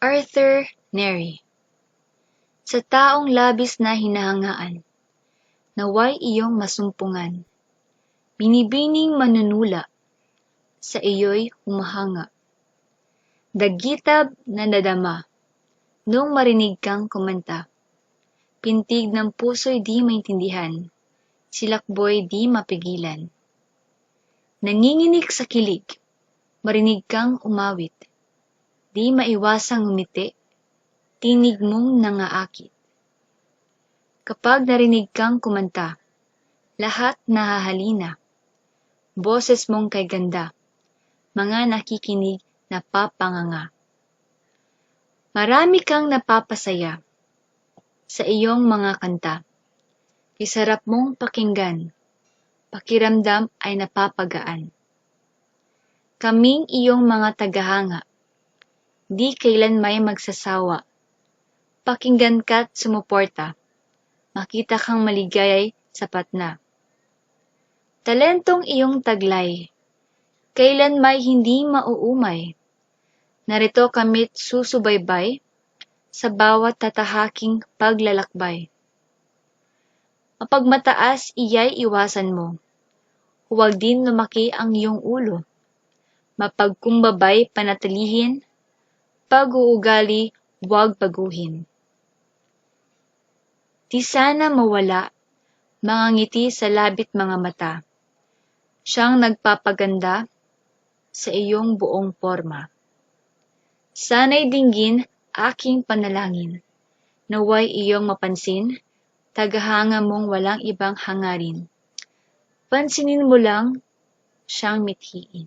Arthur Neri. Sa taong labis na hinahangaan, naway iyong masumpungan. Binibining manunula, sa iyo'y humahanga. Dagitab na nadama, nung marinig kang kumanta. Pintig ng puso'y di maintindihan, silakboy di mapigilan. Nanginginig sa kilig, marinig kang umawit. Di maiwasang ngumiti, tinig mong nangaakit. Kapag narinig kang kumanta, lahat nahahalina. Boses mong kay ganda, mga nakikinig napapanganga. Marami kang napapasaya sa iyong mga kanta. Isarap mong pakinggan, pakiramdam ay napapagaan. Kaming iyong mga tagahanga, di kailan may magsasawa. Pakinggan ka't sumuporta, makita kang maligaya'y sapat na. Talentong iyong taglay, kailan may hindi mauumay. Narito kami't susubaybay, sa bawat tatahaking paglalakbay. Mapagmataas iya'y iwasan mo, huwag din lumaki ang iyong ulo. Mapagkumbabay panatilihin, pag-uugali huwag baguhin. Di sana mawala, mga ngiti sa labit mga mata, siyang nagpapaganda sa iyong buong forma. Sana'y dinggin aking panalangin, naway iyong mapansin, tagahanga mong walang ibang hangarin. Pansinin mo lang siyang mithiin.